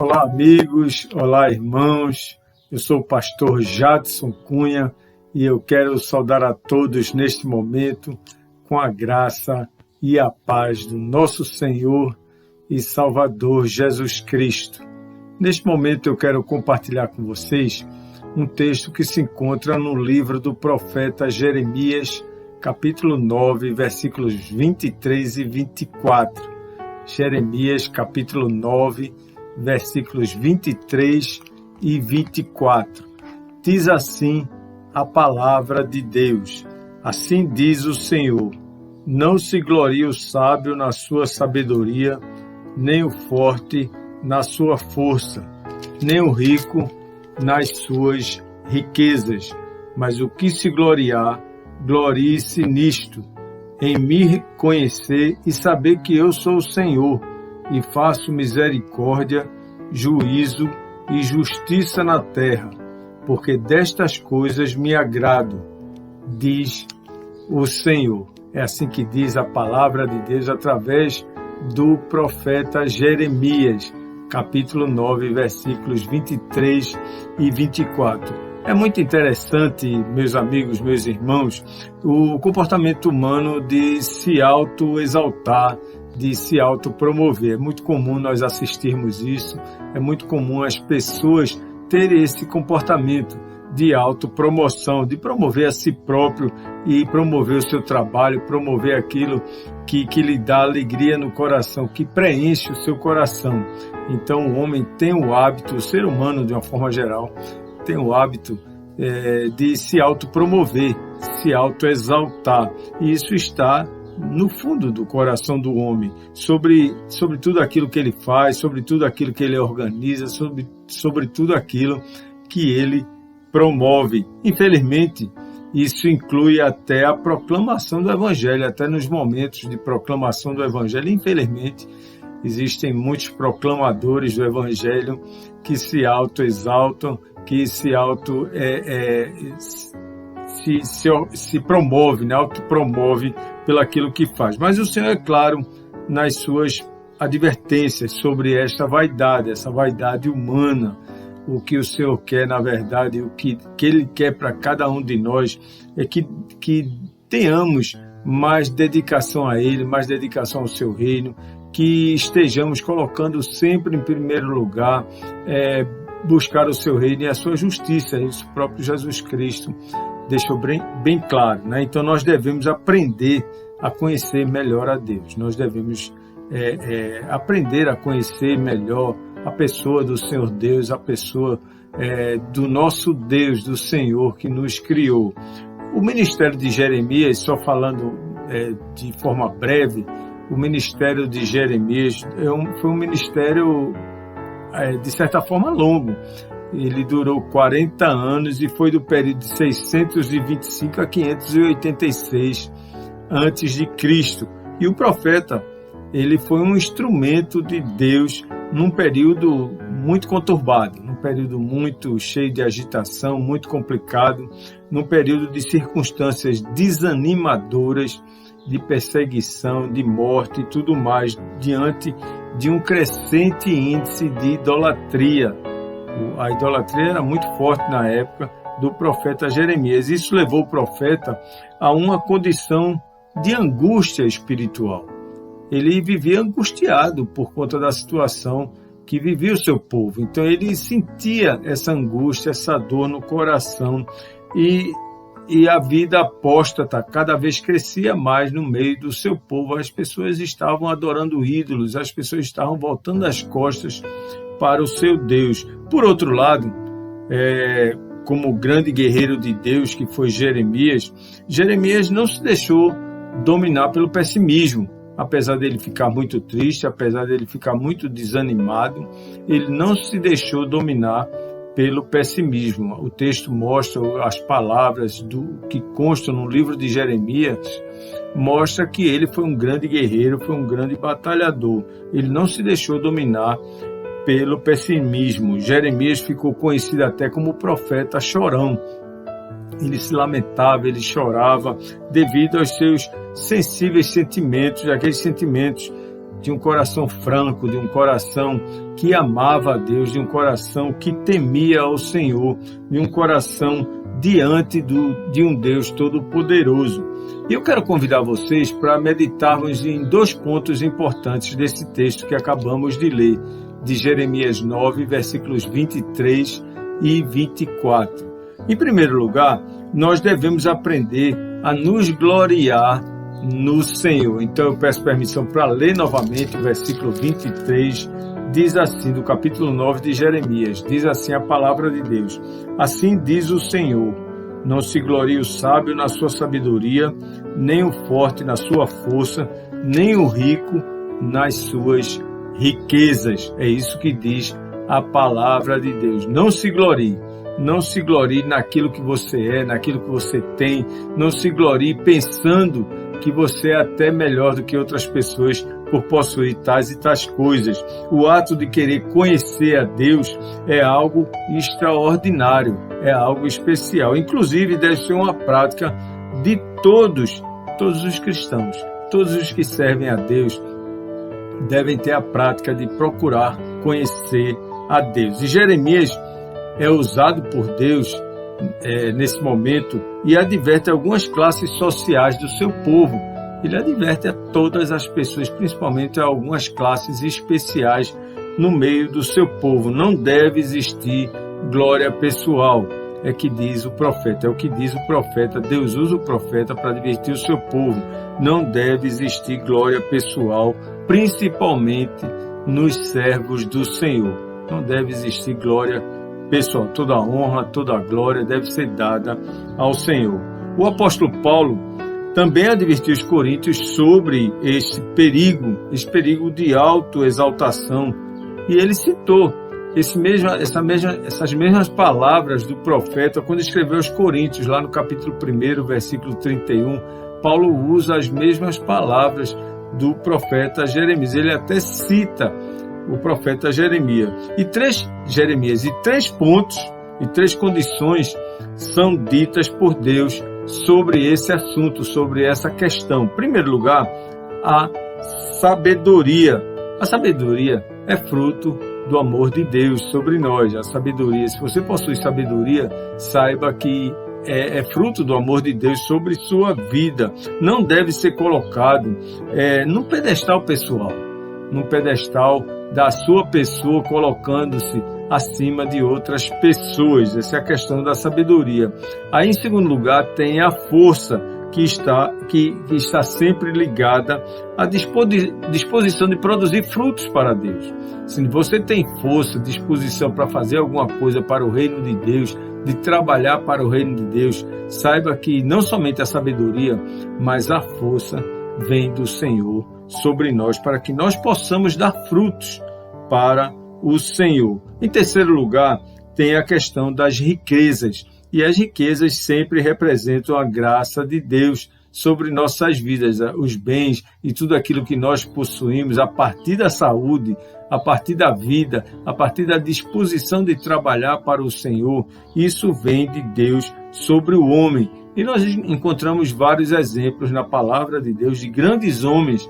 Olá, amigos, olá, irmãos. Eu sou o pastor Jadson Cunha e eu quero saudar a todos neste momento com a graça e a paz do nosso Senhor e Salvador Jesus Cristo. Neste momento eu quero compartilhar com vocês um texto que se encontra no livro do profeta Jeremias, capítulo 9, versículos 23 e 24. Jeremias, capítulo 9, versículos 23 e 24. Diz assim a palavra de Deus: assim diz o Senhor, não se glorie o sábio na sua sabedoria, nem o forte na sua força, nem o rico nas suas riquezas, mas o que se gloriar, glorie-se nisto, em me conhecer e saber que eu sou o Senhor, e faço misericórdia, juízo e justiça na terra, porque destas coisas me agrado, diz o Senhor. É assim que diz a palavra de Deus através do profeta Jeremias, capítulo 9, versículos 23 e 24. É muito interessante, meus amigos, meus irmãos, o comportamento humano de se auto-exaltar, de se autopromover. É muito comum nós assistirmos isso, é muito comum as pessoas terem esse comportamento de autopromoção, de promover a si próprio e promover o seu trabalho, promover aquilo que lhe dá alegria no coração, que preenche o seu coração. Então o homem tem o hábito, o ser humano de uma forma geral, tem o hábito de se autopromover, se autoexaltar. E isso está no fundo do coração do homem, sobre tudo aquilo que ele faz, sobre tudo aquilo que ele organiza, sobre tudo aquilo que ele promove. Infelizmente, isso inclui até a proclamação do Evangelho, até nos momentos de proclamação do Evangelho. Infelizmente, existem muitos proclamadores do Evangelho que se autoexaltam, que se promove, né? Autopromove pelo aquilo que faz. Mas o Senhor é claro nas suas advertências sobre essa vaidade humana. O que o Senhor quer, na verdade, o que Ele quer para cada um de nós é que tenhamos mais dedicação a Ele, mais dedicação ao Seu reino, que estejamos colocando sempre em primeiro lugar buscar o Seu reino e a Sua justiça. Isso o próprio Jesus Cristo deixou bem claro, né? Então nós devemos aprender a conhecer melhor a Deus. Nós devemos aprender a conhecer melhor a pessoa do Senhor Deus, a pessoa do nosso Deus, do Senhor que nos criou. O ministério de Jeremias, só falando de forma breve, o ministério de Jeremias foi um ministério de certa forma longo. Ele durou 40 anos e foi do período de 625 a 586 antes de Cristo. E o profeta, ele foi um instrumento de Deus num período muito conturbado, num período muito cheio de agitação, muito complicado, num período de circunstâncias desanimadoras, de perseguição, de morte e tudo mais, diante de um crescente índice de idolatria. A idolatria era muito forte na época do profeta Jeremias. Isso levou o profeta a uma condição de angústia espiritual. Ele vivia angustiado por conta da situação que vivia o seu povo. Então ele sentia essa angústia, essa dor no coração, e a vida apóstata cada vez crescia mais no meio do seu povo. As pessoas estavam adorando ídolos, as pessoas estavam voltando as costas para o seu Deus. Por outro lado, como o grande guerreiro de Deus que foi Jeremias não se deixou dominar pelo pessimismo. Apesar dele ficar muito triste, apesar dele ficar muito desanimado, ele não se deixou dominar pelo pessimismo. O texto mostra, as palavras que constam no livro de Jeremias, mostra que ele foi um grande guerreiro, foi um grande batalhador. Ele não se deixou dominar pelo pessimismo. Jeremias ficou conhecido até como o profeta chorão. Ele se lamentava, ele chorava devido aos seus sensíveis sentimentos, aqueles sentimentos de um coração franco, de um coração que amava a Deus, de um coração que temia ao Senhor, de um coração diante de um Deus Todo-Poderoso. E eu quero convidar vocês para meditarmos em 2 pontos importantes desse texto que acabamos de ler, de Jeremias 9, versículos 23 e 24. Em primeiro lugar, nós devemos aprender a nos gloriar no Senhor. Então eu peço permissão para ler novamente o versículo 23, diz assim, do capítulo 9 de Jeremias, diz assim a palavra de Deus: assim diz o Senhor, não se glorie o sábio na sua sabedoria, nem o forte na sua força, nem o rico nas suas riquezas. É isso que diz a palavra de Deus. Não se glorie. Não se glorie naquilo que você é, naquilo que você tem. Não se glorie pensando que você é até melhor do que outras pessoas por possuir tais e tais coisas. O ato de querer conhecer a Deus é algo extraordinário, é algo especial. Inclusive, deve ser uma prática de todos os cristãos. Todos os que servem a Deus devem ter a prática de procurar conhecer a Deus. E Jeremias é usado por Deus nesse momento e adverte algumas classes sociais do seu povo. Ele adverte a todas as pessoas, principalmente a algumas classes especiais no meio do seu povo. Não deve existir glória pessoal, é que diz o profeta, é o que diz o profeta. Deus usa o profeta para advertir o seu povo. Não deve existir glória pessoal, principalmente nos servos do Senhor. Não deve existir glória pessoal. Toda a honra, toda a glória deve ser dada ao Senhor. O apóstolo Paulo também advertiu os coríntios sobre esse perigo de autoexaltação. E ele citou essas mesmas palavras do profeta quando escreveu aos Coríntios, lá no capítulo 1, versículo 31. Paulo usa as mesmas palavras do profeta Jeremias. Ele até cita o profeta Jeremias. E 3 pontos e 3 condições são ditas por Deus sobre esse assunto, sobre essa questão. Em primeiro lugar, a sabedoria. A sabedoria é fruto do amor de Deus sobre nós. A sabedoria, se você possui sabedoria, saiba que é fruto do amor de Deus sobre sua vida. Não deve ser colocado num pedestal pessoal, num pedestal da sua pessoa, colocando-se acima de outras pessoas. Essa é a questão da sabedoria. Aí, em segundo lugar, tem a força, que está sempre ligada à disposição de produzir frutos para Deus. Se você tem força, disposição para fazer alguma coisa para o reino de Deus, de trabalhar para o reino de Deus, saiba que não somente a sabedoria, mas a força vem do Senhor sobre nós, para que nós possamos dar frutos para o Senhor. Em terceiro lugar, tem a questão das riquezas. E as riquezas sempre representam a graça de Deus sobre nossas vidas, os bens e tudo aquilo que nós possuímos a partir da saúde, a partir da vida, a partir da disposição de trabalhar para o Senhor. Isso vem de Deus sobre o homem. E nós encontramos vários exemplos na palavra de Deus de grandes homens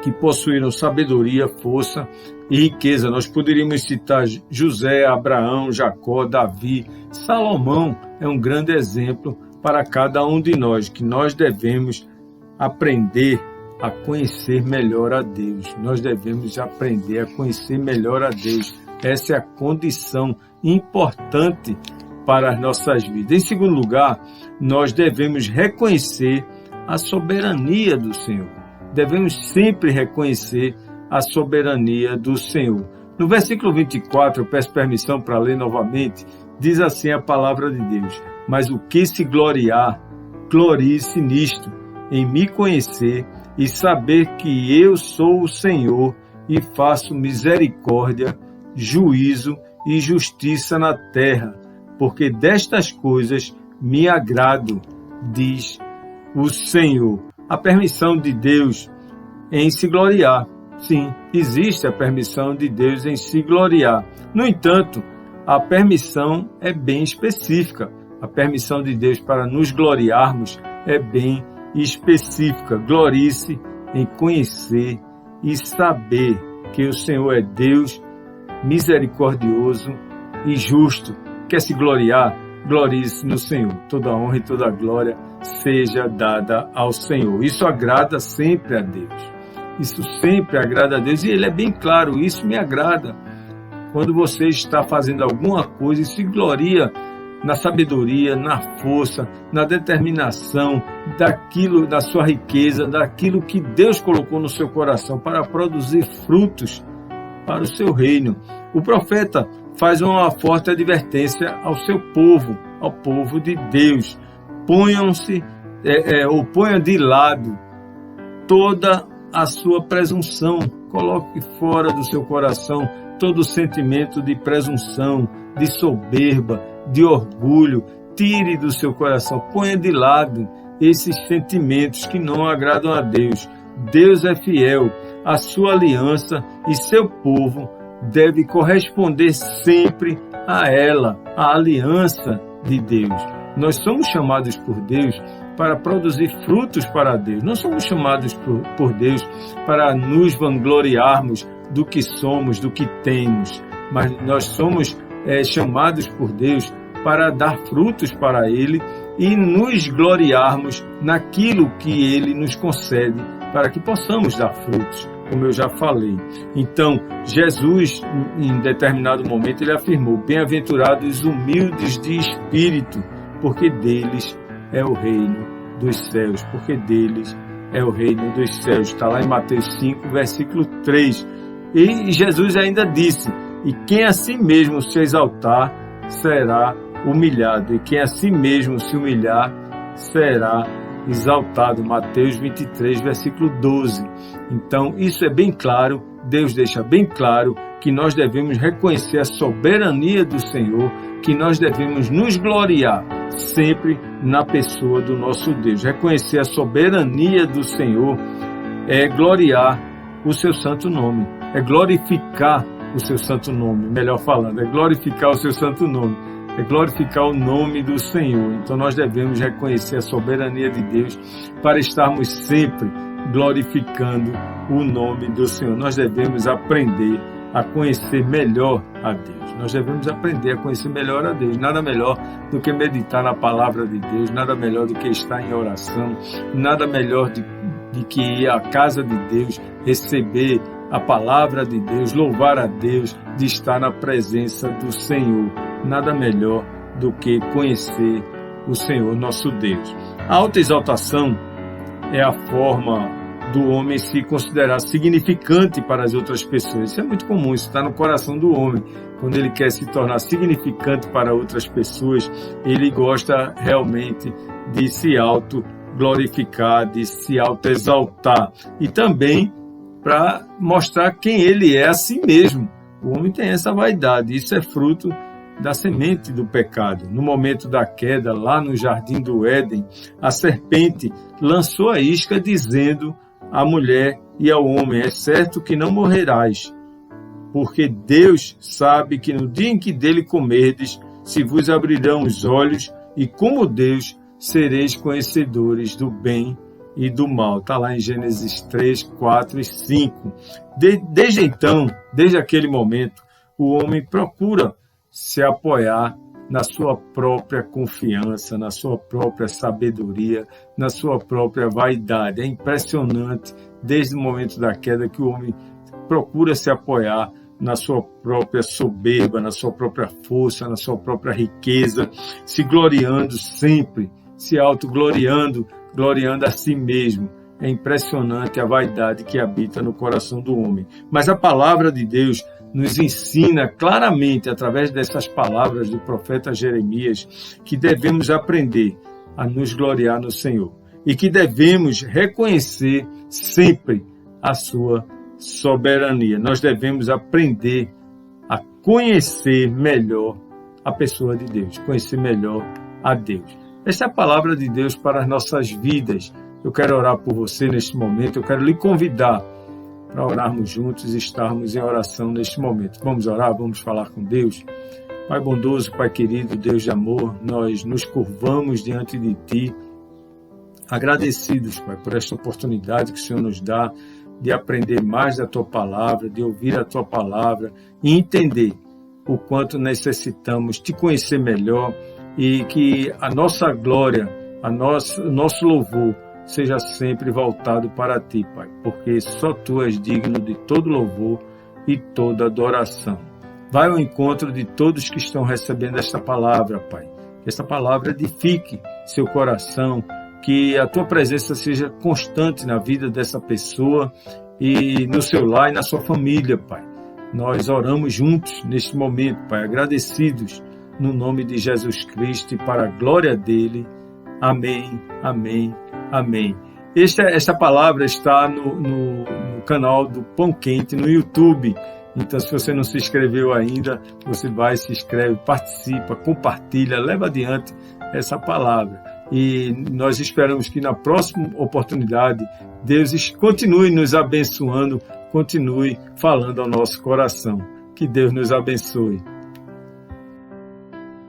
que possuíram sabedoria, força e riqueza. Nós poderíamos citar José, Abraão, Jacó, Davi, Salomão. É um grande exemplo para cada um de nós, que nós devemos aprender a conhecer melhor a Deus. Nós devemos aprender a conhecer melhor a Deus. Essa é a condição importante para as nossas vidas. Em segundo lugar, nós devemos reconhecer a soberania do Senhor. Devemos sempre reconhecer a soberania do Senhor. No versículo 24, eu peço permissão para ler novamente, diz assim a palavra de Deus: mas o que se gloriar, glorie-se nisto, em me conhecer e saber que eu sou o Senhor e faço misericórdia, juízo e justiça na terra, porque destas coisas me agrado, diz o Senhor. A permissão de Deus em se gloriar. Sim, existe a permissão de Deus em se gloriar. No entanto, a permissão é bem específica. A permissão de Deus para nos gloriarmos é bem específica. Glorie-se em conhecer e saber que o Senhor é Deus misericordioso e justo. Quer se gloriar? Glorie-se no Senhor. Toda honra e toda glória seja dada ao Senhor. Isso agrada sempre a Deus. Isso sempre agrada a Deus. E Ele é bem claro, isso me agrada. Quando você está fazendo alguma coisa e se gloria na sabedoria, na força, na determinação, daquilo, da sua riqueza, daquilo que Deus colocou no seu coração para produzir frutos para o seu reino. O profeta faz uma forte advertência ao seu povo, ao povo de Deus. Ponham de lado toda a sua presunção. Coloque fora do seu coração todo sentimento de presunção, de soberba, de orgulho. Tire do seu coração, ponha de lado esses sentimentos que não agradam a Deus. Deus é fiel, a sua aliança e seu povo deve corresponder sempre a ela, a aliança de Deus. Nós somos chamados por Deus para produzir frutos para Deus. Não somos chamados por Deus para nos vangloriarmos do que somos, do que temos, mas nós somos chamados por Deus para dar frutos para Ele e nos gloriarmos naquilo que Ele nos concede para que possamos dar frutos, como eu já falei. Então, Jesus, em determinado momento, ele afirmou: bem-aventurados os humildes de espírito, porque deles é o reino dos céus, porque deles é o reino dos céus. Está lá em Mateus 5, versículo 3. E Jesus ainda disse: e quem a si mesmo se exaltar será humilhado, e quem a si mesmo se humilhar será exaltado. Mateus 23, versículo 12. Então, isso é bem claro, Deus deixa bem claro que nós devemos reconhecer a soberania do Senhor, que nós devemos nos gloriar sempre na pessoa do nosso Deus. Reconhecer a soberania do Senhor é gloriar o seu santo nome, é glorificar o seu santo nome, melhor falando, é glorificar o seu santo nome, é glorificar o nome do Senhor. Então nós devemos reconhecer a soberania de Deus para estarmos sempre glorificando o nome do Senhor. Nós devemos aprender a conhecer melhor a Deus. Nós devemos aprender a conhecer melhor a Deus. Nada melhor do que meditar na palavra de Deus, nada melhor do que estar em oração, nada melhor de que ir à casa de Deus, receber a palavra de Deus, louvar a Deus, de estar na presença do Senhor. Nada melhor do que conhecer o Senhor, nosso Deus. A autoexaltação é a forma do homem se considerar significante para as outras pessoas. Isso é muito comum, isso está no coração do homem. Quando ele quer se tornar significante para outras pessoas, ele gosta realmente de se auto-glorificar, de se auto-exaltar. E também para mostrar quem ele é a si mesmo. O homem tem essa vaidade, isso é fruto da semente do pecado. No momento da queda, lá no jardim do Éden, a serpente lançou a isca dizendo à mulher e ao homem: é certo que não morrerás, porque Deus sabe que no dia em que dele comerdes, se vos abrirão os olhos, e como Deus sereis conhecedores do bem e do mal. Está lá em Gênesis 3, 4 e 5. Desde então, desde aquele momento, o homem procura se apoiar na sua própria confiança, na sua própria sabedoria, na sua própria vaidade. É impressionante, desde o momento da queda, que o homem procura se apoiar na sua própria soberba, na sua própria força, na sua própria riqueza, se gloriando sempre, se autogloriando, gloriando a si mesmo. É impressionante a vaidade que habita no coração do homem. Mas a palavra de Deus nos ensina claramente, através dessas palavras do profeta Jeremias, que devemos aprender a nos gloriar no Senhor e que devemos reconhecer sempre a sua soberania. Nós devemos aprender a conhecer melhor a pessoa de Deus, conhecer melhor a Deus. Esta é a palavra de Deus para as nossas vidas. Eu quero orar por você neste momento, eu quero lhe convidar para orarmos juntos e estarmos em oração neste momento. Vamos orar, vamos falar com Deus. Pai bondoso, Pai querido, Deus de amor, nós nos curvamos diante de Ti, agradecidos, Pai, por esta oportunidade que o Senhor nos dá de aprender mais da Tua Palavra, de ouvir a Tua Palavra e entender o quanto necessitamos Te conhecer melhor e que a nossa glória, o nosso louvor seja sempre voltado para Ti, Pai, porque só Tu és digno de todo louvor e toda adoração. Vai ao encontro de todos que estão recebendo esta palavra, Pai. Que esta palavra edifique seu coração, que a Tua presença seja constante na vida dessa pessoa e no seu lar e na sua família, Pai. Nós oramos juntos neste momento, Pai, agradecidos no nome de Jesus Cristo e para a glória dele. Amém, amém, amém. Esta palavra está no canal do Pão Quente no YouTube. Então, se você não se inscreveu ainda, você vai, se inscreve, participa, compartilha, leva adiante essa palavra. E nós esperamos que na próxima oportunidade, Deus continue nos abençoando, continue falando ao nosso coração. Que Deus nos abençoe.